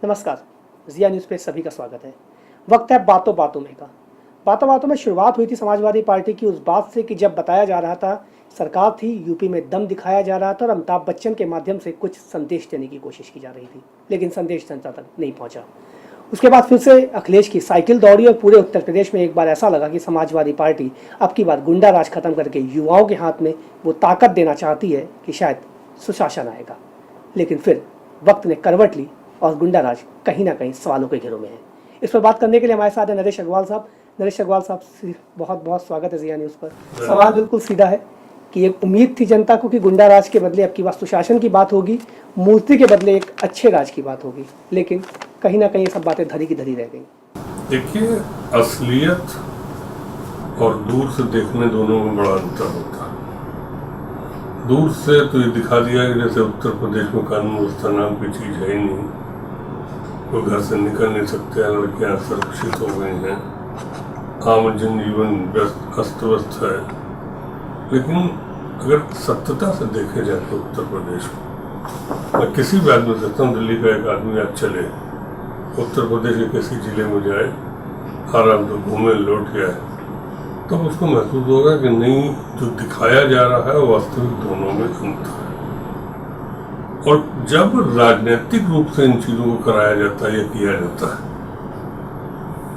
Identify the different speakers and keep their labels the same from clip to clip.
Speaker 1: नमस्कार, जिया न्यूज़ पे सभी का स्वागत है। वक्त है बातों बातों में का। बातों बातों में शुरुआत हुई थी समाजवादी पार्टी की उस बात से कि जब बताया जा रहा था सरकार थी, यूपी में दम दिखाया जा रहा था और अमिताभ बच्चन के माध्यम से कुछ संदेश देने की कोशिश की जा रही थी, लेकिन संदेश जनता तक नहीं पहुंचा। उसके बाद फिर से अखिलेश की साइकिल दौड़ी और पूरे उत्तर प्रदेश में एक बार ऐसा लगा कि समाजवादी पार्टी अब की बार गुंडा राज खत्म करके युवाओं के हाथ में वो ताकत देना चाहती है कि शायद सुशासन आएगा। लेकिन फिर वक्त ने करवट ली और गुंडा राज कहीं ना कहीं सवालों के घेरों में है। इस पर बात करने के लिए हमारे साथ है नरेश अग्रवाल साहब। नरेश अग्रवाल साहब, बहुत बहुत स्वागत है जिया न्यूज़ पर। सवाल बिल्कुल सीधा है कि एक उम्मीद थी जनता को कि गुंडा राज के बदले अब की बार सुशासन की बात होगी, मूर्ति के बदले एक अच्छे राज की बात होगी, लेकिन कहीं ना कहीं ये सब बातें धरी की धरी रह गई।
Speaker 2: देखिए, असलियत और दूर से देखने दोनों में बड़ा अंतर होता है। दूर से तो ये दिखा दिया कि जैसे उत्तर प्रदेश में कानून व्यवस्था नाम की चीज़ है ही नहीं, कोई घर से निकल नहीं सकते, लड़कियाँ सुरक्षित हो गई हैं, आम जनजीवन अस्त व्यस्त है। लेकिन अगर सत्यता से देखे जाए उत्तर प्रदेश को, मैं किसी भी आदमी से कहता हूँ, दिल्ली का एक आदमी आज चले उत्तर प्रदेश के किसी जिले में जाए, आराम से घूमे लौट के आए, तो उसको महसूस होगा कि नहीं, जो दिखाया जा रहा है वास्तविक दोनों में अंतर है। और जब राजनीतिक रूप से इन चीज़ों को कराया जाता है या किया जाता है,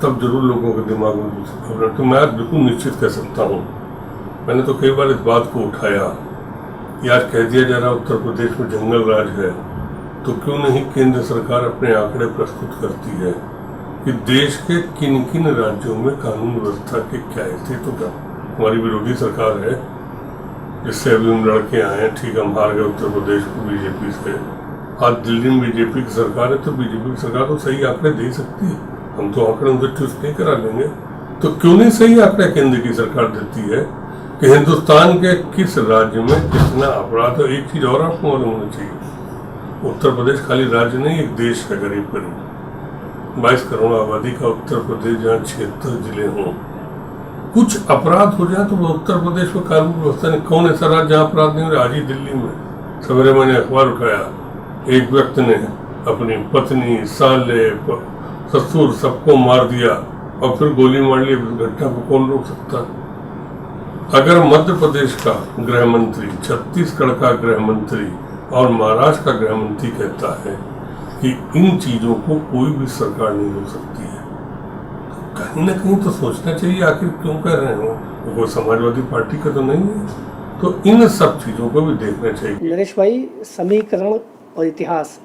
Speaker 2: तब जरूर लोगों के दिमाग में दूसरी खबर है। तो मैं आज बिल्कुल निश्चित कह सकता हूँ, मैंने तो कई बार इस बात को उठाया कि आज कह दिया जा रहा है उत्तर प्रदेश में जंगल राज है, तो क्यों नहीं केंद्र सरकार अपने आंकड़े प्रस्तुत करती है कि देश के किन किन राज्यों में कानून व्यवस्था की क्या स्थिति। तो हमारी विरोधी सरकार है जिससे अभी हम लड़के आए हैं, ठीक, हम हार गए उत्तर प्रदेश को बीजेपी से। आज दिल्ली में बीजेपी की सरकार है, तो बीजेपी की सरकार तो सही आंकड़े दे सकती है, हम तो आंकड़े उनसे चूज नहीं करा लेंगे। तो क्यों नहीं सही आंकड़े केंद्र की सरकार देती है कि हिंदुस्तान के किस राज्य में कितना अपराध है। एक चीज और आपको मालूम होना चाहिए, उत्तर प्रदेश खाली राज्य नहीं, एक देश है करीब करीब 22 करोड़ आबादी का उत्तर प्रदेश, जहाँ 76 जिले हों, कुछ अपराध हो जाए तो वो उत्तर प्रदेश में कानून व्यवस्था नहीं। कौन ऐसा राज्य जहाँ अपराध नहीं हो रहा? आज ही दिल्ली में सवेरे मैंने अखबार उठाया, एक व्यक्ति ने अपनी पत्नी, साले, ससुर सबको मार दिया और फिर गोली मार ली। घटना को कौन रोक सकता? अगर मध्य प्रदेश का गृह मंत्री, छत्तीसगढ़ का गृह मंत्री और महाराष्ट्र का गृह मंत्री कहता है कि इन चीजों को कोई भी सरकार नहीं रोक सकती है, तो कहीं ना कहीं तो सोचना चाहिए आखिर क्यों कर रहे हो। वो कोई समाजवादी पार्टी का तो नहीं है, तो इन सब चीजों को भी देखना चाहिए।
Speaker 1: नरेश भाई, समीकरण और इतिहास,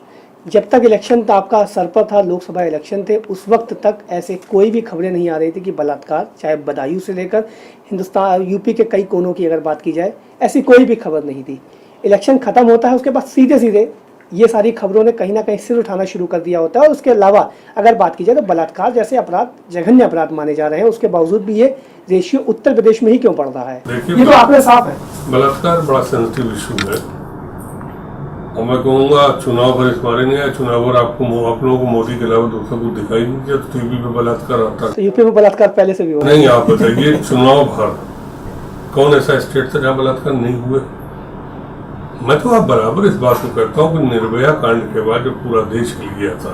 Speaker 1: जब तक इलेक्शन आपका सर पर था, लोकसभा इलेक्शन थे, उस वक्त तक ऐसे कोई भी खबरें नहीं आ रही थी कि बलात्कार, चाहे बदायूं से लेकर हिंदुस्तान यूपी के कई कोनों की अगर बात की जाए, ऐसी कोई भी खबर नहीं थी। इलेक्शन खत्म होता है, उसके बाद सीधे सीधे ये सारी खबरों ने कहीं ना कहीं सिर उठाना शुरू कर दिया होता है। और उसके अलावा अगर बात की जाए तो बलात्कार जैसे अपराध जघन्य अपराध माने जा रहे हैं, उसके बावजूद भी ये रेशियो उत्तर प्रदेश में ही क्यों बढ़ रहा है? ये तो आपने साफ है।
Speaker 2: बलात्कार बड़ा सेंसिटिव इशू है, और मैं कहूँगा चुनाव भर इस बारे नहीं आया, चुनाव भर आप लोगों को मोदी के अलावा दूसरा कुछ दिखाई नहीं दिया, तो टीवी पे बलात्कार आता है।
Speaker 1: तो यूपी में बलात्कार पहले से भी हुआ
Speaker 2: नहीं? आप बताइए, चुनाव भर कौन ऐसा स्टेट था जहाँ बलात्कार नहीं हुए? मैं तो आप बराबर इस बात को कहता हूँ कि निर्भया कांड के बाद जो पूरा देश हिल गया था,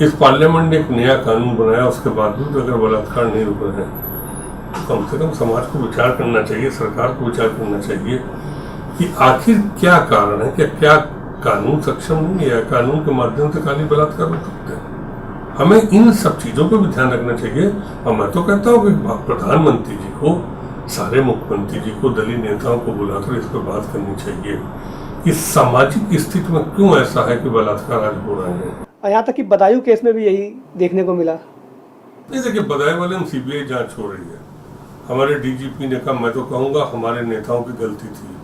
Speaker 2: इस पार्लियामेंट ने एक नया कानून बनाया, उसके बावजूद अगर बलात्कार नहीं रुक रहे हैं, तो कम से कम समाज को विचार करना चाहिए, सरकार को विचार करना चाहिए कि आखिर क्या कारण है, क्या कानून सक्षम नहीं है, कानून के माध्यम से खाली बलात्कार हो सकते हैं। हमें इन सब चीजों पर भी ध्यान रखना चाहिए। और मैं तो कहता हूँ कि प्रधानमंत्री जी को, सारे मुख्यमंत्री जी को, दलीय नेताओं को बुलाकर इस पर बात करनी चाहिए कि सामाजिक स्थिति में क्यों ऐसा है कि बलात्कार आज हो रहे हैं।
Speaker 1: और यहाँ तक कि बदायूं केस में भी यही देखने को मिला।
Speaker 2: नहीं, देखिए, बदायूं वाले में सीबीआई जांच हो रही है। हमारे डीजीपी ने कहा, मैं तो कहूँगा हमारे नेताओं की गलती थी।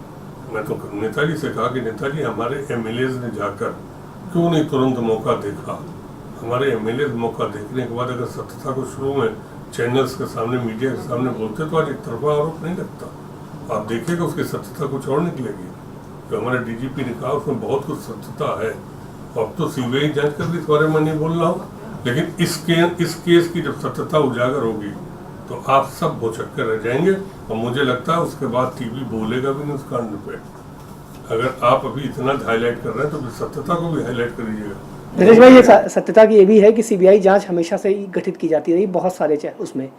Speaker 2: मैं तो नेताजी से कहा कि नेताजी, हमारे एमएलए ने जाकर क्यों नहीं तुरंत मौका देखा? हमारे एमएलए मौका देखने के बाद अगर सत्यता को शुरू में चैनल्स के सामने, मीडिया के सामने बोलते तो आज एक तरफा आरोप नहीं लगता। आप देखिएगा उसकी सत्यता कुछ और निकलेगी। जो हमारे डीजीपी ने कहा उसमें बहुत कुछ सत्यता है। अब तो सीबीआई जांच कर भी इस बारे में नहीं बोल रहा हूँ, लेकिन इस केस की जब सत्यता उजागर होगी तो आप सब भौचक्के रह जाएंगे। और मुझे लगता है उसके बाद टीवी बोलेगा भी नहीं उस कांड पे। अगर आप अभी इतना हाईलाइट कर रहे हैं तो फिर सत्यता को भी हाईलाइट करिएगा।
Speaker 1: नरेश भाई, ये सत्यता की ये भी है कि सीबीआई जांच हमेशा से ही गठित की जाती रही, बहुत सारे उसमें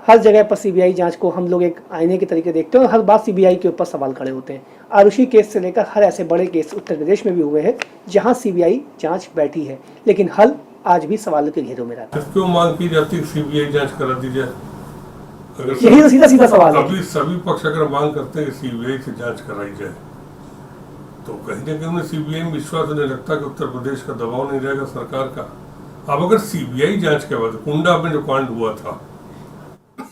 Speaker 1: हर जगह पर सीबीआई जांच को हम लोग एक आईने के तरीके देखते हैं और हर बार सीबीआई के ऊपर सवाल खड़े होते हैं। आरुषि केस से लेकर हर ऐसे बड़े केस उत्तर प्रदेश में भी हुए हैं जहां सीबीआई जांच बैठी है, लेकिन हल आज भी सवालों के घेरों में रहता है।
Speaker 2: क्यों मांग की जाती है सीबीआई जांच करा दी जाए? अगर
Speaker 1: यही तो सीधा सीधा सवाल है।
Speaker 2: अभी सभी पक्ष अगर मांग करते हैं कि सीबीआई से जांच कराई जाए, तो कहीं ना कहीं उन्हें सीबीआई में विश्वास नहीं लगता कि उत्तर प्रदेश का दबाव नहीं रहेगा सरकार का। अब अगर सीबीआई जांच के बाद कुंडा में जो कांड हुआ था,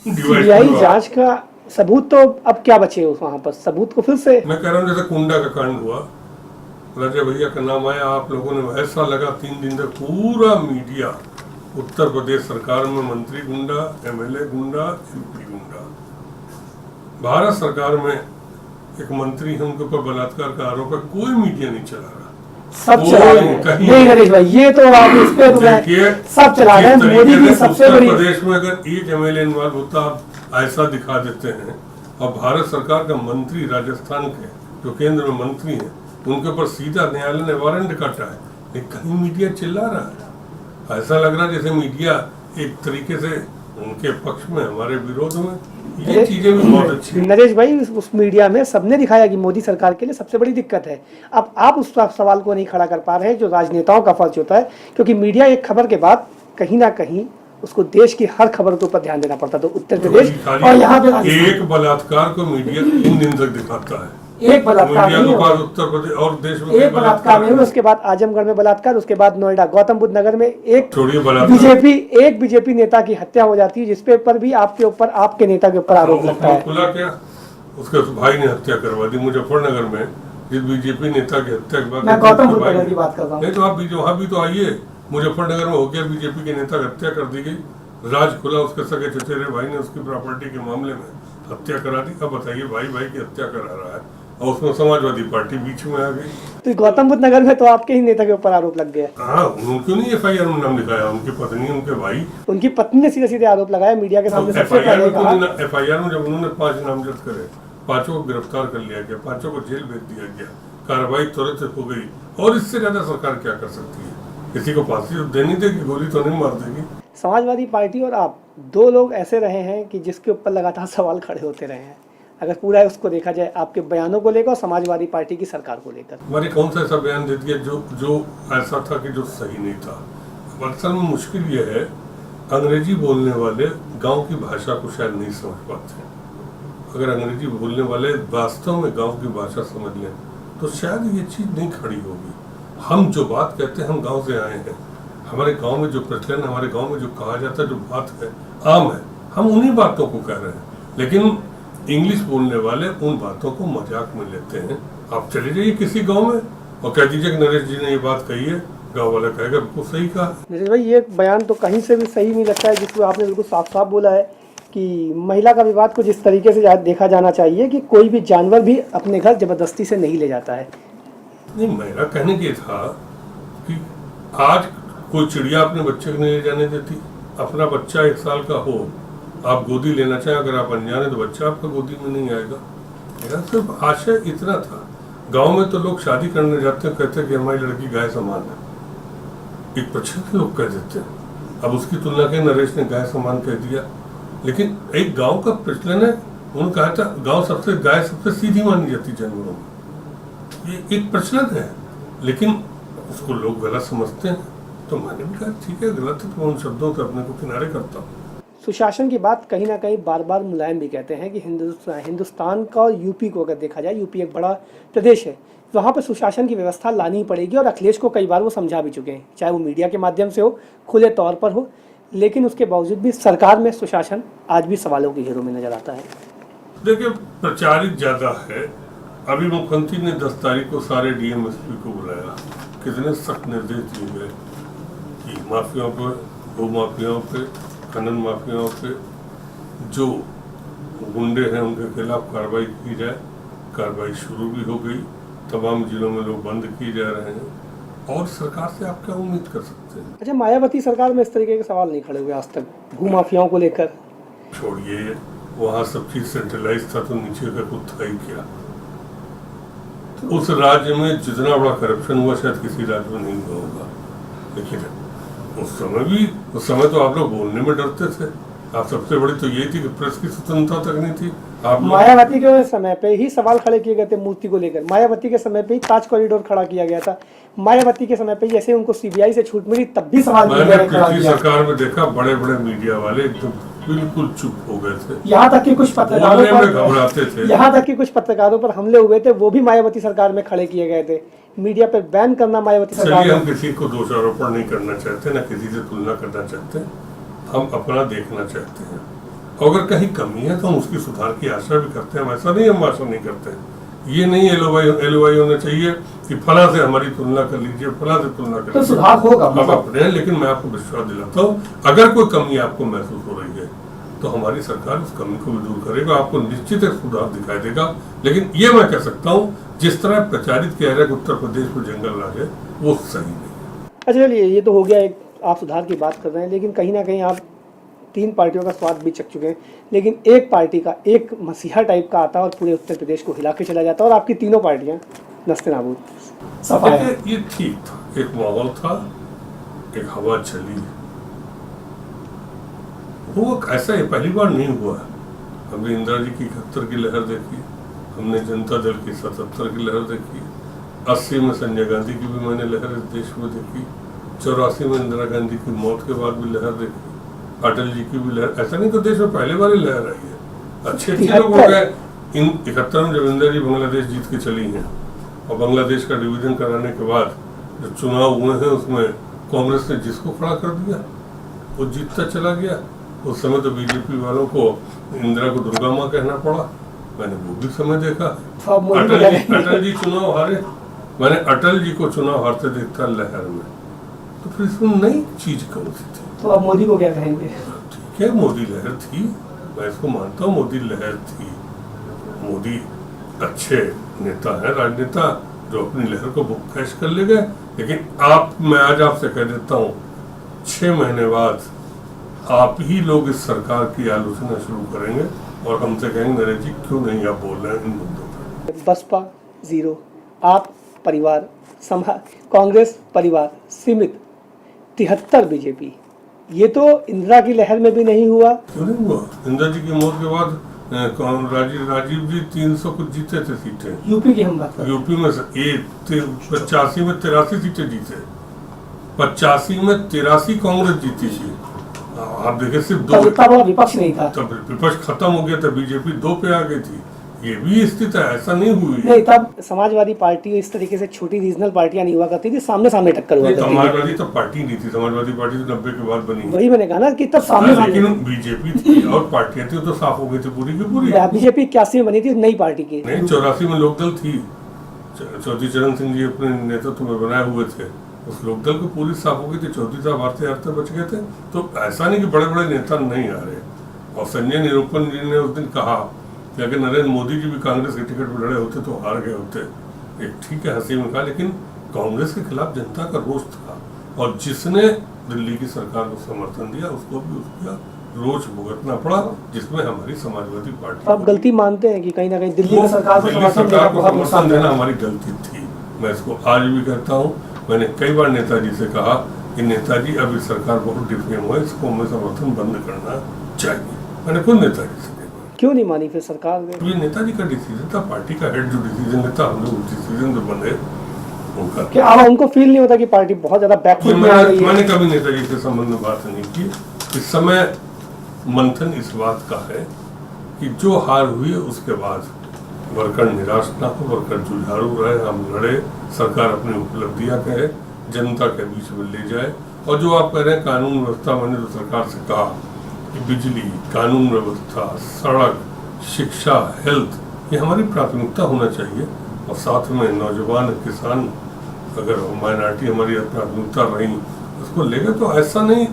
Speaker 1: सीबीआई जांच का सबूत तो अब क्या बचे वहां पर? सबूत को फिर से
Speaker 2: मैं कह रहा हूँ, जैसे कुंडा का कांड हुआ, राजा भैया का नाम आया, आप लोगों ने ऐसा लगा 3 दिन तक पूरा मीडिया उत्तर प्रदेश सरकार में मंत्री गुंडा, एमएलए गुंडा, एमपी गुंडा। भारत सरकार में एक मंत्री है, उनके ऊपर बलात्कार का आरोप है, कोई मीडिया नहीं चला रहा।
Speaker 1: सब चला रहे हैं। नहीं नरेश भाई, ये तो आप इस पे सब चला रहे हैं। मोदी की सबसे बड़ी
Speaker 2: प्रदेश में अगर एक एमएलए इन्वॉल्व होता, आप ऐसा दिखा देते हैं, और भारत सरकार का मंत्री राजस्थान के जो केंद्र में मंत्री हैं, उनके ऊपर सीधा न्यायालय ने वारंट काटा है, लेकिन कहीं मीडिया चिल्ला रहा है। ऐसा लग रहा है जैसे मीडिया एक तरीके से उनके पक्ष में, हमारे विरोध में। ये चीजें भी बहुत अच्छी हैं।
Speaker 1: नरेश भाई, उस मीडिया में सबने दिखाया कि मोदी सरकार के लिए सबसे बड़ी दिक्कत है। अब आप उस सवाल को नहीं खड़ा कर पा रहे हैं जो राजनेताओं का फर्ज होता है, क्योंकि मीडिया एक खबर के बाद कहीं ना कहीं उसको देश की हर खबर के ऊपर ध्यान देना पड़ता। तो उत्तर प्रदेश और यहाँ पे
Speaker 2: एक बलात्कार को मीडिया 3 दिन तक दिखाता है।
Speaker 1: एक बलात्कार नहीं हुआ
Speaker 2: उत्तर प्रदेश और देश में
Speaker 1: एक बलात्कार नहीं हुआ, उसके बाद आजमगढ़ में बलात्कार, उसके बाद नोएडा गौतम बुद्ध नगर में एक बीजेपी नेता की हत्या हो जाती है, जिसपे पर भी आपके ऊपर, आपके नेता के ऊपर आरोप लगता है।
Speaker 2: खुला क्या, उसके भाई ने हत्या करवा दी मुजफ्फरनगर में, जिस बीजेपी नेता की हत्या के बाद।
Speaker 1: मैं गौतम बुद्ध नगर की बात कर रहा हूँ।
Speaker 2: नहीं तो आप वहाँ भी तो आइए, मुजफ्फरनगर में हो गया, बीजेपी के नेता की हत्या कर दी गई, राज खुला, उसके सगे चचेरे भाई ने उसकी प्रॉपर्टी के मामले में हत्या करा दी। अब बताइए, भाई भाई की हत्या करा रहा है और उसमें समाजवादी पार्टी बीच में आ गई।
Speaker 1: तो गौतम बुद्ध नगर में तो आपके ही नेता के ऊपर आरोप लग गया।
Speaker 2: हाँ, उनको नहीं एफआईआर में नाम लिखाया, उनकी पत्नी, उनके भाई,
Speaker 1: उनकी पत्नी ने सीधे सीधे आरोप लगाया मीडिया के सामने। सबसे पहले
Speaker 2: एफआईआर में जब उन्होंने 5 नामजद करे, 5 को गिरफ्तार कर लिया गया, 5 को जेल भेज दिया गया, कार्रवाई तुरंत हो गई। और इससे ज्यादा सरकार क्या कर सकती है? किसी को फांसी तो देनी देगी, गोली तो नहीं मार देगी।
Speaker 1: समाजवादी पार्टी और आप 2 लोग ऐसे रहे हैं कि जिसके ऊपर लगातार सवाल खड़े होते रहे हैं, अगर पूरा उसको देखा जाए, आपके बयानों को लेकर और समाजवादी पार्टी की सरकार को लेकर।
Speaker 2: हमारे कौन सा ऐसा बयान दे दिया जो ऐसा था कि जो सही नहीं था? असल में मुश्किल ये है, अंग्रेजी बोलने वाले गांव की भाषा को शायद नहीं समझ पाते। अगर अंग्रेजी बोलने वाले वास्तव में गांव की भाषा समझ लें तो शायद ये चीज़ नहीं खड़ी होगी। हम जो बात कहते हैं, हम गाँव से आए हैं, हमारे गाँव में जो प्रचलन, हमारे गाँव में जो कहा जाता है, जो बात है आम है, हम उन्हीं बातों को कह रहे हैं। लेकिन इंग्लिश बोलने वाले उन बातों को मजाक में लेते हैं। आप चले जाइए किसी गांव में और कह दीजिए कि नरेश जी ने ये बात कही है, गांव वाला कहेगा बिल्कुल सही कहा।
Speaker 1: नरेश भाई, ये बयान तो कहीं से भी सही नहीं लगता है, जिसको आपने बिल्कुल साफ साफ बोला है कि महिला का विवाद को जिस तरीके से देखा जाना चाहिए कि कोई भी जानवर भी अपने घर जबरदस्ती से नहीं ले जाता है।
Speaker 2: नहीं, मेरा कहने की था कि आज कोई चिड़िया अपने बच्चे को नहीं ले जाने देती। अपना बच्चा 1 साल का हो, आप गोदी लेना चाहें, अगर आप अनजाने तो बच्चा आपका गोदी में नहीं आएगा। मेरा सिर्फ आशय इतना था। गांव में तो लोग शादी करने जाते हैं, कहते हैं कि हमारी लड़की गाय समान है, एक प्रचलित लोग कह देते हैं। अब उसकी तुलना के नरेश ने गाय समान कह दिया, लेकिन एक गांव का प्रचलन है। उन्होंने कहा था गाय सबसे सीधी मानी जाती जानवरों में, ये एक प्रचलन है, लेकिन उसको लोग गलत समझते हैं। तो मैंने भी कहा ठीक है, गलत है, तो उन शब्दों से अपने को किनारे करता हूँ।
Speaker 1: सुशासन की बात कहीं ना कहीं बार बार मुलायम भी कहते हैं कि हिंदुस्तान का और यूपी को अगर देखा जाए, यूपी एक बड़ा प्रदेश है, वहाँ पर सुशासन की व्यवस्था लानी पड़ेगी। और अखिलेश को कई बार वो समझा भी चुके हैं, चाहे वो मीडिया के माध्यम से हो, खुले तौर पर हो, लेकिन उसके बावजूद भी सरकार में सुशासन आज भी सवालों के घेरों में नजर आता है।
Speaker 2: देखिए, प्रचारित ज़्यादा है। अभी मुख्यमंत्री ने 10 तारीख को सारे डीएमएसपी को बुलाया, कितने सख्त निर्देश दिए गए कि माफियाओं पर, भू माफियाओं पे, खनन माफियाओं पे, जो गुंडे हैं उनके खिलाफ कार्रवाई की जाए। कार्रवाई शुरू भी हो गई, तमाम जिलों में लोग बंद किए जा रहे हैं। और सरकार से आप क्या उम्मीद कर सकते हैं?
Speaker 1: अच्छा, मायावती सरकार में इस तरीके के सवाल नहीं खड़े हुए आज तक भू माफियाओं को लेकर?
Speaker 2: छोड़िए, वहाँ सब चीज सेंट्रलाइज था तो नीचे का कुछ था ही क्या। उस राज्य में जितना बड़ा करप्शन हुआ शायद किसी राज्य में नहीं हुआ होगा। लेकिन उस समय तो आप लोग बोलने में डरते थे। आप सबसे बड़ी तो ये थी कि प्रेस की स्वतंत्रता तक नहीं थी। आप
Speaker 1: मायावती के समय पे ही सवाल खड़े किए गए थे मूर्ति को लेकर। मायावती के समय पे ही ताज कॉरिडोर खड़ा किया गया था। मायावती के समय पे जैसे उनको सीबीआई से छूट मिली तब भी सवाल
Speaker 2: मैंने पिछली सरकार में देखा बड़े बड़े मीडिया वाले एकदम बिल्कुल चुप हो गए थे।
Speaker 1: यहाँ तक कि कुछ पत्रकारों पर
Speaker 2: घबराते थे।
Speaker 1: यहाँ तक कि कुछ पत्रकारों पर हमले हुए थे, वो भी मायावती सरकार में खड़े किए गए थे। मीडिया पे बैन करना मायावती सरकार।
Speaker 2: हम किसी को दोषारोपण नहीं करना चाहते, ना किसी से तुलना करना चाहते, हम अपना देखना चाहते हैं। अगर कहीं कमी है तो हम उसकी सुधार की आशा भी करते हैं। ऐसा नहीं हम आशा नहीं करते। ये नहीं एलओआई होना चाहिए कि फला से हमारी तुलना कर लीजिए, फला से तुलना कर लीजिए,
Speaker 1: तो सुधार होगा
Speaker 2: आप अपने। लेकिन मैं आपको विश्वास दिलाता हूँ, अगर कोई कमी आपको महसूस हो रही है तो हमारी सरकार उस कमी को भी दूर करेगा, आपको निश्चित एक सुधार दिखाई देगा। लेकिन ये मैं कह सकता हूँ, जिस तरह प्रचारित किया रहा है उत्तर प्रदेश में जंगल राज है, वो सही नहीं।
Speaker 1: अच्छा चलिए, ये तो हो गया, एक आप सुधार की बात कर रहे हैं, लेकिन कहीं ना कहीं आप 3 पार्टियों का स्वाद भी चख चुके हैं। लेकिन एक पार्टी का एक मसीहा टाइप का आता है और पूरे उत्तर प्रदेश को हिला के चला जाता है, और आपकी तीनों पार्टियां नस्ते नाबूद।
Speaker 2: ये ठीक था, एक माहौल था, एक हवा चली। वो ऐसा ही पहली बार नहीं हुआ। हमने इंदिरा जी की 71 की लहर देखी, हमने जनता दल की 77 की लहर देखी, 80 में संजय गांधी की भी मैंने लहर इस देश में देखी, 84 में इंदिरा गांधी की मौत के बाद भी लहर देखी, अटल जी की भी लहर। ऐसा नहीं तो देश में पहले बार लहर आई है। अच्छे लोग हो गए। इन 71 में जब इंदिरा जी बांग्लादेश जीत के चली हैं और बांग्लादेश का डिवीजन कराने के बाद जो चुनाव हुए हैं उसमें कांग्रेस ने जिसको खड़ा कर दिया वो जीतता चला गया। उस समय तो बीजेपी वालों को इंदिरा को दुर्गा माँ कहना पड़ा। मैंने वो भी समय देखा। अटल जी चुनाव हारे, मैंने अटल जी को चुनाव हारते देखता लहर में। तो फिर इसमें नई चीज कौन सी थी?
Speaker 1: तो आप मोदी को क्या कहेंगे?
Speaker 2: ठीक है, मोदी लहर थी, मैं इसको मानता हूँ, मोदी लहर थी। मोदी अच्छे नेता है, राजनेता, जो अपनी लहर को कैश कर ले गए। लेकिन मैं आज आपसे कह देता हूँ, 6 महीने बाद आप ही लोग इस सरकार की आलोचना शुरू करेंगे और हमसे कहेंगे नरेश जी क्यों नहीं आप बोल रहे हैं इन मुद्दों पर।
Speaker 1: बसपा 0, आप परिवार, कांग्रेस परिवार सीमित, 73 बीजेपी। ये तो इंदिरा की लहर में भी नहीं हुआ।
Speaker 2: क्यों नहीं हुआ? इंदिरा जी की मौत के बाद राजीव जी 300 कुछ जीते थे सीटें।
Speaker 1: यूपी की हम बात कर,
Speaker 2: यूपी में 85 में 83 सीटें जीते, 85 में 83 कांग्रेस जीती थी। आप देखिए सिर्फ 2
Speaker 1: विपक्ष नहीं था,
Speaker 2: तब विपक्ष खत्म हो गया था, बीजेपी 2 पे आ गई थी। ये भी स्थिति है, ऐसा नहीं हुई
Speaker 1: नहीं। तब समाजवादी पार्टी इस तरीके से छोटी रीजनल पार्टियां नहीं हुआ करती थी, सामने सामने टक्कर हुआ करती थी।
Speaker 2: समाजवादी तो पार्टी नहीं थी, समाजवादी पार्टी तो 90 के बाद बनी।
Speaker 1: वही मैंने कहा ना कि तब सामने
Speaker 2: लेकिन बीजेपी थी और पार्टियां थी तो साफ हो गई थी पूरी की पूरी।
Speaker 1: बीजेपी 81 में बनी थी, नई पार्टी की
Speaker 2: नहीं। 84 में लोकदल थी, चौधरी चरण सिंह जी अपने नेतृत्व में बनाए हुए थे, उस लोकदल को पूरी साफ हो गई थी। चौधरी साहब हारते बच गए थे। तो ऐसा नहीं कि बड़े बड़े नेता नहीं आ रहे। और संजय निरूपम जी ने उस दिन कहा कि अगर नरेंद्र मोदी जी भी कांग्रेस के टिकट पर लड़े होते तो हार गए होते। एक ठीक है, हंसी में कहा, लेकिन कांग्रेस के खिलाफ जनता का रोष था और जिसने दिल्ली की सरकार को समर्थन दिया उसको भी उसका रोष भुगतना पड़ा, जिसमें हमारी समाजवादी पार्टी।
Speaker 1: आप गलती मानते हैं कि कहीं ना कहीं दिल्ली सरकार
Speaker 2: को समर्थन देना हमारी गलती थी? मैं इसको आज भी कहता हूँ। मैंने कई बार नेताजी से कहा कि नेताजी अब इस सरकार बहुत डिफेम हुआ, इसको हमें समर्थन बंद करना चाहिए। मैंने खुद नेताजी से
Speaker 1: क्यों नहीं मानी फिर सरकार ने?
Speaker 2: ये नेताजी का डिसीजन था, पार्टी का हेड जो डिसीजन लेता, हम लोग डिसीजन जो बने उनका।
Speaker 1: क्या अब उनको फील नहीं होता कि पार्टी बहुत ज्यादा बैकवर्ड में आ रही है?
Speaker 2: मैंने कभी नेताजी के संबंध में बात नहीं की। इस समय मंथन इस बात का है कि जो हार हुई है उसके बाद वर्कर निराश ना हो, वर्कर जुझारू रहे, हम लड़े, सरकार अपनी उपलब्धियां कहे, जनता के बीच में ले जाए। और जो आप कह रहे हैं कानून व्यवस्था, मैंने तो सरकार से कहा कि बिजली, कानून व्यवस्था, सड़क, शिक्षा, हेल्थ, ये हमारी प्राथमिकता होना चाहिए। और साथ में नौजवान, किसान, अगर माइनॉरिटी हमारी प्राथमिकता रही उसको लेकर, तो ऐसा नहीं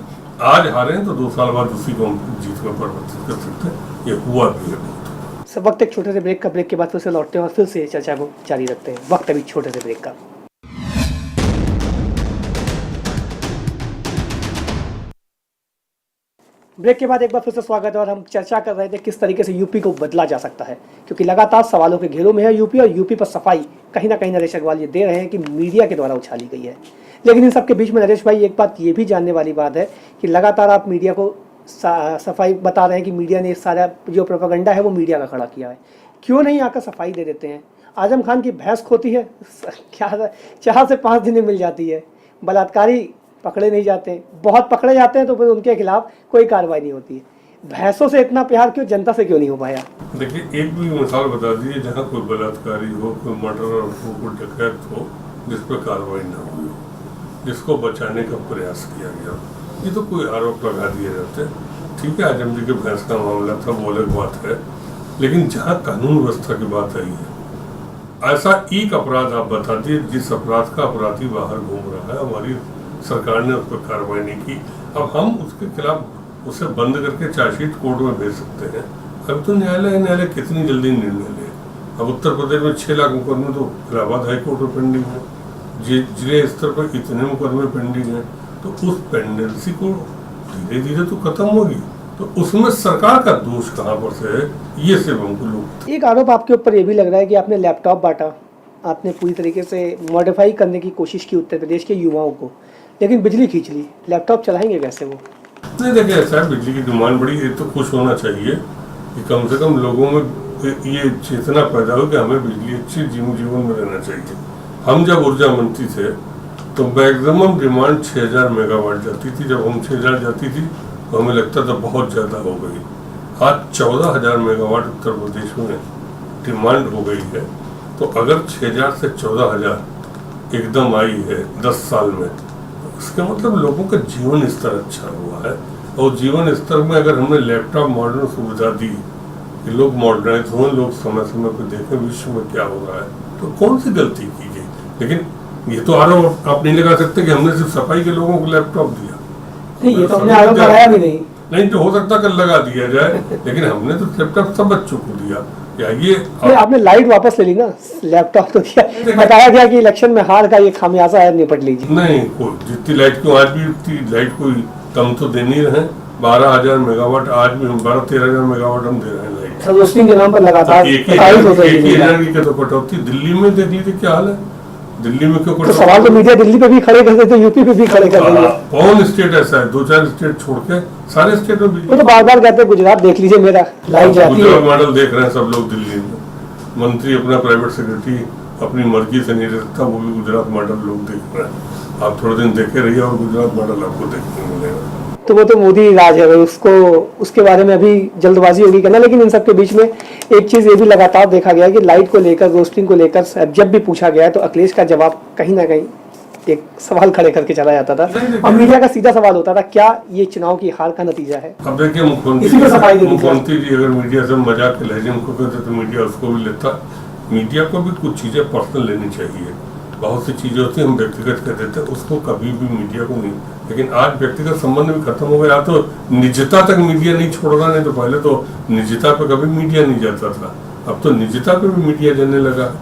Speaker 2: आज हारे तो 2 साल बाद उसी को हम जीत में परिवर्तित कर सकते हैं। ये हुआ भी है।
Speaker 1: सब वक्त एक छोटे से ब्रेक का, ब्रेक के बाद फिर से लौटते हैं और फिर से चर्चा को जारी रखते हैं। वक्त अभी छोटे से ब्रेक का। ब्रेक के बाद एक बार फिर से स्वागत है और हम चर्चा कर रहे थे किस तरीके से यूपी को बदला जा सकता है, क्योंकि लगातार सवालों के घेरों में है यूपी, और यूपी पर सफाई कहीं ना कहीं नरेश अग्रवाल ये दे रहे हैं कि मीडिया के द्वारा उछाली गई है। लेकिन इन सबके बीच में नरेश भाई एक बात ये भी जानने वाली बात है कि लगातार आप मीडिया को सफाई बता रहे हैं कि मीडिया ने सारा जो प्रोपेगेंडा है वो मीडिया का खड़ा किया है, क्यों नहीं आकर सफाई दे देते हैं? आजम खान की भैंस खोती है, क्या 4 से 5 दिन में मिल जाती है, बलात्कारी पकड़े नहीं जाते, बहुत पकड़े जाते हैं तो फिर उनके खिलाफ कोई कार्रवाई नहीं होती है। भैंसों से इतना प्यार क्यों, जनता से क्यों नहीं हो पाया?
Speaker 2: देखिए, एक भी मिसाल बता दीजिए जहाँ कोई बलात्कारी हो, कोई मर्डर हो, कोई डकैत हो जिस पर कार्रवाई ना हुई हो, जिसको बचाने का प्रयास किया गया। ये तो कोई आरोप लगा दिए जाते। ठीक है, आजम जी के भैंस का मामला था, वो अलग बात है, लेकिन जहाँ कानून व्यवस्था की बात आई है, ऐसा एक अपराध आप बता दिए जिस अपराध का अपराधी बाहर घूम रहा है, हमारी सरकार ने उस पर कार्रवाई नहीं की। अब हम उसके खिलाफ उसे बंद करके चार्जशीट कोर्ट में भेज सकते हैं। अब तो न्यायालय कितनी जल्दी निर्णय ले। अब उत्तर प्रदेश में 6 लाख मुकदमे तो इलाहाबाद हाई कोर्ट में पेंडिंग है, जिले स्तर पर इतने मुकदमे पेंडिंग है, तो उस पेंडेंसी को धीरे धीरे तो खत्म होगी। तो उसमें सरकार का दोष कहाँ पर से है, ये सिर्फ हमको लोग।
Speaker 1: एक आरोप आपके ऊपर ये भी लग रहा है कि आपने लैपटॉप बांटा, आपने पूरी तरीके से मॉडिफाई करने की कोशिश की उत्तर प्रदेश के युवाओं को, लेकिन बिजली खींच ली, लैपटॉप चलाएंगे कैसे वो?
Speaker 2: नहीं, देखिए ऐसा है, बिजली की डिमांड बढ़ी है तो खुश होना चाहिए कि कम से कम लोगों में ये चेतना पैदा हो कि हमें बिजली अच्छी जीवन में रहना चाहिए। हम जब ऊर्जा मंत्री थे तो मैक्सिमम डिमांड 6000 मेगावाट जाती थी। जब हम 6000 जाती थी तो हमें लगता था बहुत ज़्यादा हो गई। आज 14000 मेगावाट उत्तर प्रदेश में डिमांड हो गई है। तो अगर 6000 से 14000 एकदम आई है 10 साल में, इसका मतलब लोगों का जीवन स्तर अच्छा हुआ है। और जीवन स्तर में अगर हमने लैपटॉप मॉडर्न सुविधा दी कि लोग मॉडर्नाइज हों, लोग समय समय पर देखें विश्व में क्या हो रहा है, तो कौन सी गलती की गई? लेकिन ये तो आरोप आप नहीं लगा सकते कि हमने सिर्फ सफाई के लोगों को लैपटॉप दिया।
Speaker 1: नहीं, ये तो हमने आरोप लगाया भी नहीं।
Speaker 2: तो हो सकता कल लगा दिया जाए, लेकिन हमने तो लैपटॉप सब बच्चों को दिया।
Speaker 1: आपने लाइट वापस ले ली ना, लैपटॉप तो दिया, बताया गया कि इलेक्शन में हार का ये खामियाजा है, निपट लीजिए।
Speaker 2: नहीं, जितनी लाइट क्यों, आज भी उतनी लाइट कोई कम तो दे नहीं रहे। 12000 मेगावाट, आज भी हम 12-13 मेगावाट हम दे रहे हैं लाइट।
Speaker 1: रोस्टिंग के नाम पर लगातार
Speaker 2: एनर्जी का तो कटौती। दिल्ली में देख लीजिए क्या हाल है, दिल्ली में क्यों
Speaker 1: तो सवाल तो मीडिया दिल्ली पे भी खड़े कर देते, यूपी पे भी खड़े कर रही है।
Speaker 2: कौन स्टेट ऐसा है? 2-4 स्टेट छोड़ के सारे स्टेट में
Speaker 1: वो तो बार बार कहते हैं गुजरात देख लीजिए, मेरा लाइट जाती है।
Speaker 2: गुजरात मॉडल देख रहे हैं सब लोग दिल्ली में। मंत्री अपना प्राइवेट सेक्रेटरी अपनी मर्जी से नहीं रहता, वो भी गुजरात मॉडल लोग देख रहे हैं। आप थोड़े दिन देखे रहिए और गुजरात मॉडल आपको देखने को मिलेगा।
Speaker 1: तो वो तो मोदी राज है, उसको उसके बारे में अभी जल्दबाजी होगी करना। लेकिन इन सब के बीच में एक चीज़ ये भी लगातार देखा गया कि लाइट को लेकर, रोस्टिंग को लेकर जब भी पूछा गया है तो अखिलेश का जवाब कहीं ना कहीं एक सवाल खड़े करके चला जाता था, और मीडिया का सीधा सवाल होता था, क्या ये चुनाव की हार का नतीजा है?
Speaker 2: अब देखिए, मुख्यमंत्री जी अगर मीडिया से मजाक के लहजे में कहते तो मीडिया उसको भी लेता। मीडिया को भी कुछ चीज़ें पर्सनल लेनी चाहिए। बहुत सी चीज़ें होती हैं हम व्यक्तिगत कह देते हैं, उसको कभी भी मीडिया को नहीं। लेकिन आज व्यक्तिगत संबंध भी खत्म हो गया। तो निजता तक मीडिया नहीं छोड़ रहा, नहीं तो पहले तो निजता पे कभी मीडिया नहीं जाता था, अब तो निजता पे भी मीडिया जाने लगा।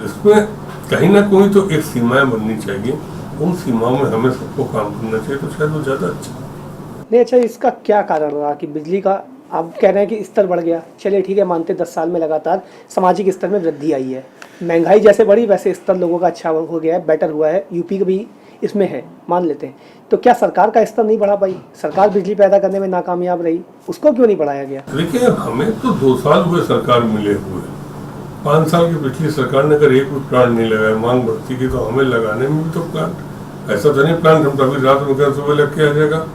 Speaker 2: इसमें कहीं ना कोई तो एक सीमाएं बननी चाहिए, उन सीमाओं में हमें सबको काम करना चाहिए, तो शायद वो ज़्यादा अच्छा
Speaker 1: नहीं। अच्छा, इसका क्या कारण रहा कि बिजली का आप कह रहे हैं कि स्तर बढ़ गया? चलिए ठीक है, मानते 10 साल में लगातार सामाजिक स्तर में वृद्धि आई है, महंगाई जैसे बढ़ी वैसे स्तर लोगों का अच्छा हो गया है, बेटर हुआ है, यूपी का भी इसमें है, मान लेते हैं। तो क्या सरकार का स्तर नहीं बढ़ा पाई? सरकार बिजली पैदा करने में नाकामयाब रही, उसको क्यों नहीं बढ़ाया गया?
Speaker 2: देखिए, हमें तो 2 साल हुए सरकार मिले हुए, 5 साल की पिछली सरकार ने अगर एक भी प्लांट नहीं लगाया, मांग बढ़ती की, तो हमें लगाने में भी तो प्लांट, ऐसा तो नहीं प्लांट हम तभी रात में सुबह लग के आ जाएगा।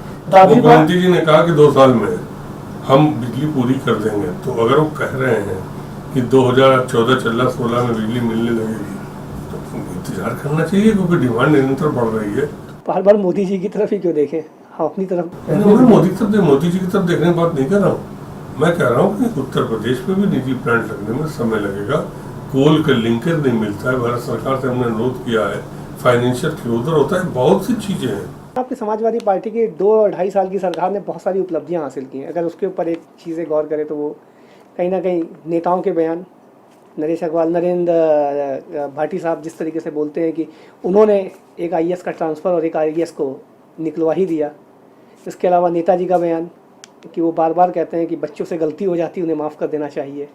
Speaker 2: मुख्यमंत्री जी ने कहा कि 2 साल में हम बिजली पूरी कर देंगे। तो अगर वो कह रहे हैं कि 2014-16 में बिजली मिलने लगेगी, तो इंतजार करना चाहिए, क्योंकि डिमांड निरंतर बढ़ रही है।
Speaker 1: बार बार मोदी जी की तरफ ही क्यों देखें, हम अपनी तरफ।
Speaker 2: मोदी जी की तरफ देखने की बात नहीं कर रहा हूँ, मैं कह रहा हूँ कि उत्तर प्रदेश में भी निजी प्लांट लगने में समय लगेगा। कोल का लिंकेज नहीं मिलता है, भारत सरकार से हमने अनुरोध किया है, फाइनेंशियल क्लोजर होता है, बहुत सी चीज़ें हैं।
Speaker 1: आपकी समाजवादी पार्टी की 2-2.5 साल की सरकार ने बहुत सारी उपलब्धियां हासिल की हैं। अगर उसके ऊपर एक चीज़ें गौर करें तो वो कहीं ना कहीं नेताओं के बयान, नरेश अग्रवाल, नरेंद्र भाटी साहब जिस तरीके से बोलते हैं कि उन्होंने एक IAS का ट्रांसफ़र और एक IAS को निकलवा ही दिया। इसके अलावा नेताजी का बयान, कि वो बार बार कहते हैं कि बच्चों से गलती हो जाती है, उन्हें माफ़ कर देना चाहिए।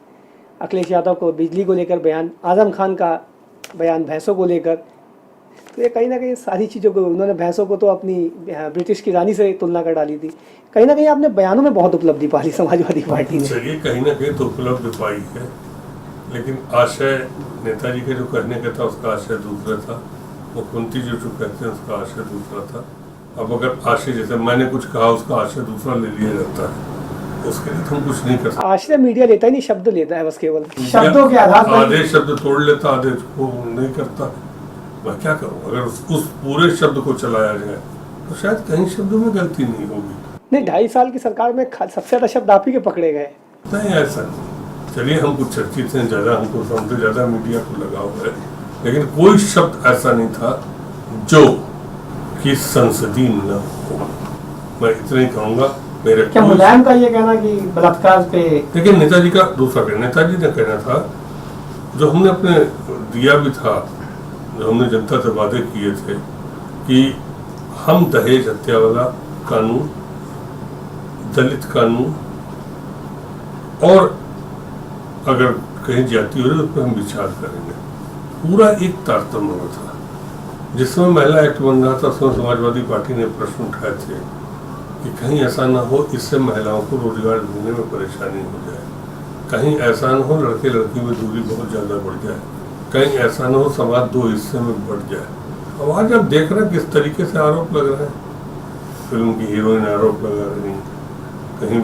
Speaker 1: अखिलेश यादव को बिजली को लेकर बयान, आजम खान का बयान भैंसों को लेकर, तो ये कहीं ना कहीं सारी चीज़ों को, उन्होंने भैंसों को तो अपनी ब्रिटिश की रानी से तुलना कर डाली थी। कहीं ना कहीं आपने बयानों में बहुत उपलब्धि पा ली समाजवादी पार्टी ने।
Speaker 2: चलिए, कहीं ना कहीं तो उपलब्धि पाई है, लेकिन आशय नेताजी के जो कहने का था उसका आशय दूसरा था, मुख्यमंत्री जी जो कहते हैं उसका आशय दूसरा था। अब अगर आशय, जैसे मैंने कुछ कहा, उसका आशय दूसरा ले लिया जाता है, उसके लिए हम कुछ नहीं कर सकते।
Speaker 1: आश्रय मीडिया लेता ही नहीं, शब्द लेता है बस, केवल शब्दों के आधार पर।
Speaker 2: आधे शब्द तोड़ लेता, आधे को नहीं करता। मैं क्या करूं? अगर उस पूरे शब्द को चलाया जाए तो शायद कहीं शब्दों में गलती नहीं होगी।
Speaker 1: नहीं, 2.5 साल की सरकार में सबसे ज्यादा शब्द आप ही के पकड़े गए।
Speaker 2: नहीं, ऐसा नहीं। चलिए, हम कुछ चर्चित हैं, ज्यादा हमको हमसे ज्यादा मीडिया को लगाव है, लेकिन कोई शब्द ऐसा नहीं था जो कि संसदीय न हो। मैं इतना ही कहूंगा। मेरे
Speaker 1: क्या मुलायम का ये कहना कि बलात्कार पे,
Speaker 2: लेकिन नेताजी का दूसरा कहना, नेताजी ने कहना था, जो हमने अपने दिया भी था, जो हमने जनता से वादे किए थे कि हम दहेज हत्या वाला कानून, दलित कानून, और अगर कहीं जाती हो रही तो उस पर हम विचार करेंगे। पूरा एक तारतम्य था। जिसमें महिला एक्ट बन रहा था, उसमें समाजवादी पार्टी ने प्रश्न उठाए थे कि कहीं ऐसा ना हो इससे महिलाओं को रोजगार देने में परेशानी हो जाए, कहीं ऐसा ना हो लड़के लड़की में दूरी बहुत ज़्यादा बढ़ जाए, कहीं ऐसा ना हो समाज दो हिस्से में बढ़ जाए। अब आज आप देख रहे हैं किस तरीके से आरोप लग रहे हैं। फिल्म की हीरोइन आरोप लगा रही हैं, कहीं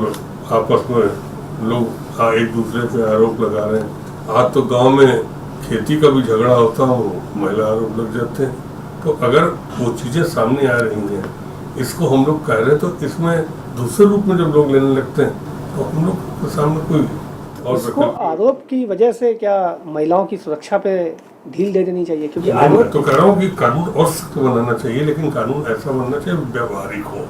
Speaker 2: आपस में लोग एक दूसरे पे आरोप लगा रहे हैं। आज तो गांव में खेती का भी झगड़ा होता हो, महिला आरोप लग जाते हैं। तो अगर वो चीज़ें सामने आ रही हैं, इसको हम लोग कह रहे हैं, तो इसमें दूसरे रूप में जब लोग लेने लगते हैं तो हम लोग के सामने कोई और
Speaker 1: इसको आरोप की वजह से क्या महिलाओं की सुरक्षा पे ढील दे देनी चाहिए? क्योंकि
Speaker 2: मैं तो कह रहा हूँ कि कानून और सख्त बनाना चाहिए, लेकिन कानून ऐसा बनना चाहिए व्यवहारिक हो।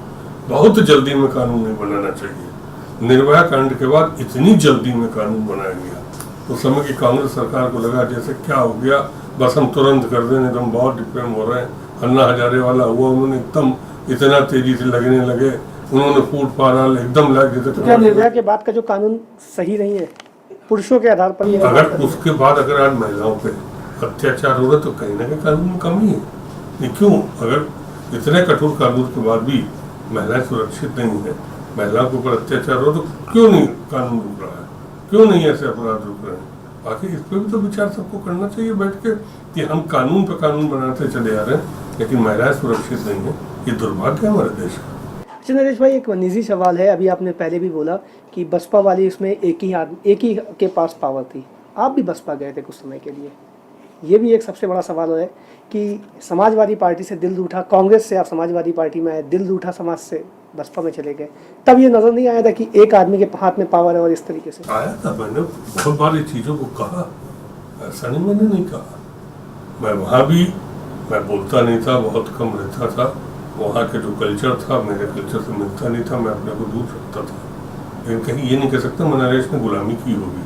Speaker 2: बहुत जल्दी में कानून नहीं बनाना चाहिए। निर्भया कांड के बाद इतनी जल्दी में कानून बनाया गया, उस समय की कांग्रेस सरकार को लगा जैसे क्या हो गया, बस हम तुरंत कर दें, एकदम बहुत डिपेंड हो रहे हैं। अन्ना हजारे वाला हुआ, उन्होंने एकदम इतना तेजी से लगने लगे, उन्होंने फूट पारा एकदम लग जैसे।
Speaker 1: तो क्या निर्भया के बाद का जो कानून सही नहीं है पुरुषों के आधार पर?
Speaker 2: अगर उसके बाद अगर आज महिलाओं पे अत्याचार हो रहे तो कहीं ना कहीं कानून में कमी है। नहीं क्यों? अगर इतने कठोर कानून के बाद भी महिलाएं सुरक्षित नहीं है, महिलाओं के ऊपर अत्याचार हो तो क्यों नहीं कानून रुक रहा है? क्यों नहीं ऐसे अपराध रुक रहे हैं? बाकी इस पर भी तो विचार सबको करना चाहिए बैठ के कि हम कानून पे कानून बनाते चले आ रहे हैं, लेकिन महिलाएं सुरक्षित नहीं है। ये दुर्भाग्य है हमारे देश का।
Speaker 1: अच्छा नरेश भाई, एक निजी सवाल है। अभी आपने पहले भी बोला कि बसपा वाली इसमें एक ही के पास पावर थी। आप भी बसपा गए थे कुछ समय के लिए। ये भी एक सबसे बड़ा सवाल है कि समाजवादी पार्टी से दिल रूठा, कांग्रेस से आप समाजवादी पार्टी में आए, दिल रूठा समाज से बसपा में चले गए। तब ये नजर नहीं आया था कि एक आदमी के हाथ में पावर है और इस तरीके से?
Speaker 2: आया था, मैंने बहुत बारी चीज़ों को कहा, ऐसा नहीं मैंने नहीं कहा। मैं वहाँ भी मैं बोलता नहीं था, बहुत कम रहता था। वहाँ के जो कल्चर था मेरे कल्चर से मिलता नहीं था, मैं अपने को दूर रखता था। लेकिन कहीं ये नहीं कह सकता नरेश ने गुलामी की होगी।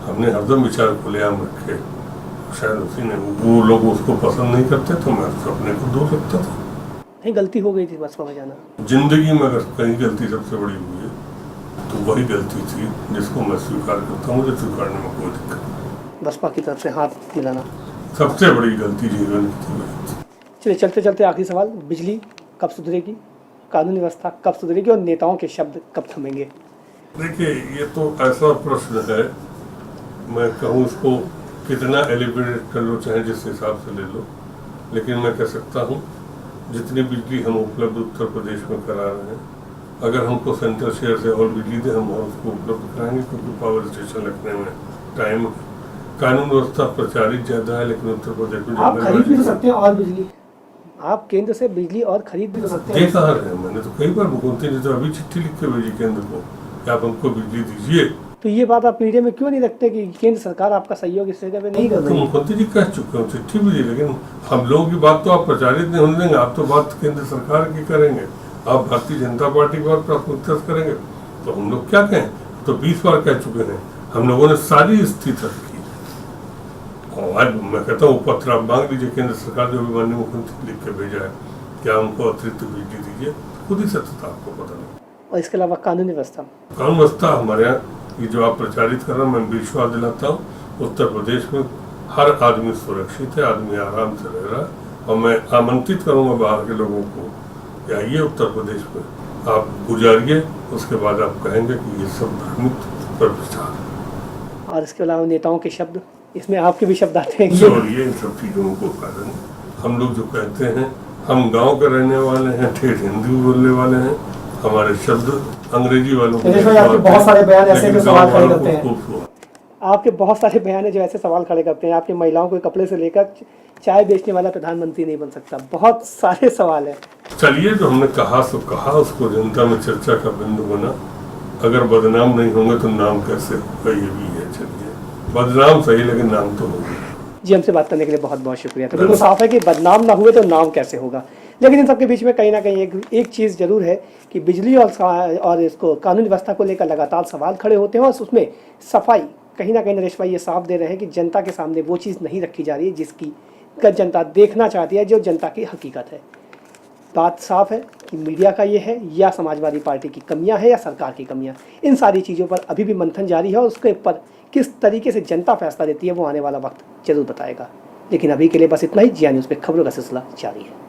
Speaker 2: हमने हरदम विचार खुलेआम रखे, शायद उसी ने, वो लोग उसको पसंद नहीं करते तो मैं अपने को दूर रखता था।
Speaker 1: नहीं, गलती हो गई थी बसपा में जाना।
Speaker 2: जिंदगी में अगर कहीं गलती सबसे बड़ी हुई है तो वही गलती थी जिसको मैं स्वीकार करता हूँ। मुझे स्वीकारने में कोई दिक्कत नहीं।
Speaker 1: बसपा की तरफ से हाथ मिलाना
Speaker 2: सबसे बड़ी गलती जीवन की थी।
Speaker 1: चलिए, चलते चलते आखिरी सवाल, बिजली कब सुधरेगी, कानून व्यवस्था कब सुधरेगी और नेताओं के शब्द कब थमेंगे?
Speaker 2: देखिए, ये तो ऐसा प्रश्न है, मैं कहूँ इसको कितना एलिब्रेट कर लो, चाहे जिस हिसाब से ले लो, लेकिन मैं कह सकता हूँ जितनी बिजली हम उपलब्ध उत्तर प्रदेश में करा रहे हैं, अगर हमको सेंट्रल शेयर से और बिजली दे हम और उसको उपलब्ध कराएंगे, क्योंकि पावर स्टेशन लगने में टाइम। कानून व्यवस्था प्रचारित ज़्यादा है, लेकिन उत्तर प्रदेश में
Speaker 1: आप खरीद भी तो सकते हैं और बिजली, आप केंद्र से बिजली और खरीद भी तो सकते हैं।
Speaker 2: दे कहाँ रहे हैं? मैंने तो कई बार मुख्यमंत्री ने तो अभी चिट्ठी लिख के भेजी केंद्र को कि आप हमको बिजली दीजिए।
Speaker 1: तो ये बात आप मीडिया में क्यों नहीं रखते कि केंद्र सरकार आपका सहयोग इस जगह पे नहीं कर
Speaker 2: तो
Speaker 1: रही?
Speaker 2: मुख्यमंत्री जी कह चुके हैं, चिट्ठी भी दी, लेकिन हम लोगों की बात तो आप प्रचारित नहीं होने देंगे। आप तो बात केंद्र सरकार की करेंगे, आप भारतीय जनता पार्टी की बात प्राथमिकता से करेंगे, तो हम लोग क्या कहें? तो 20 बार कह चुके हैं, हम लोगों ने सारी स्थिति रखी। और आज मैं कहता हूँ पत्र आप मांग लीजिए, केंद्र सरकार जो भी माननीय मुख्यमंत्री लिख के भेजा है, क्या हमको अतिरिक्त बिजली दीजिए, खुद ही सत्ता आपको पता नहीं।
Speaker 1: और इसके अलावा कानूनी व्यवस्था?
Speaker 2: कानून व्यवस्था हमारे यहाँ ये जो आप प्रचारित कर रहे हैं, मैं विश्वास दिलाता हूँ उत्तर प्रदेश में हर आदमी सुरक्षित है, आदमी आराम से रह रहा है। और मैं आमंत्रित करूँगा बाहर के लोगों को कि आइए उत्तर प्रदेश में, आप गुजारिए, उसके बाद आप कहेंगे कि ये सब भ्रमित प्रचार है।
Speaker 1: और इसके अलावा नेताओं के शब्द, इसमें आपके भी शब्द आते हैं?
Speaker 2: छोड़िए इन सब चीज़ों को कारण। हम लोग जो कहते हैं, हम गांव के रहने वाले हैं, ठेठ हिंदी बोलने वाले हैं, हमारे शब्द अंग्रेजी वालों को
Speaker 1: आपके बहुत सारे बयान ऐसे जो सवाल खड़े करते हैं,
Speaker 2: खूब
Speaker 1: आपके बहुत सारे बयान है जो ऐसे सवाल खड़े करते हैं, आपकी महिलाओं को कपड़े से लेकर चाय बेचने वाला प्रधानमंत्री नहीं बन सकता, बहुत सारे सवाल है।
Speaker 2: चलिए, जो हमने कहा सो कहा, उसको जनता में चर्चा का बिंदु बना। अगर बदनाम नहीं होंगे तो नाम कैसे होगा, ये भी है। चलिए, बदनाम सही लेकिन नाम तो होगा।
Speaker 1: जी, हमसे बात करने के लिए बहुत बहुत शुक्रिया। तो बिल्कुल साफ है कि बदनाम ना हुए तो नाम कैसे होगा। लेकिन इन सबके बीच में कहीं ना कहीं एक चीज़ जरूर है कि बिजली और इसको कानून व्यवस्था को लेकर लगातार सवाल खड़े होते हैं, और उसमें सफाई कहीं ना कहीं नरेश भाई ये साफ दे रहे हैं कि जनता के सामने वो चीज़ नहीं रखी जा रही है जिसकी जनता देखना चाहती है, जो जनता की हकीकत है। बात साफ है कि मीडिया का ये है या समाजवादी पार्टी की कमियां है या सरकार की कमियां, इन सारी चीज़ों पर अभी भी मंथन जारी है, और उसके ऊपर किस तरीके से जनता फैसला देती है वो आने वाला वक्त जरूर बताएगा। लेकिन अभी के लिए बस इतना ही। जिया न्यूज़ पे खबरों का सिलसिला जारी है।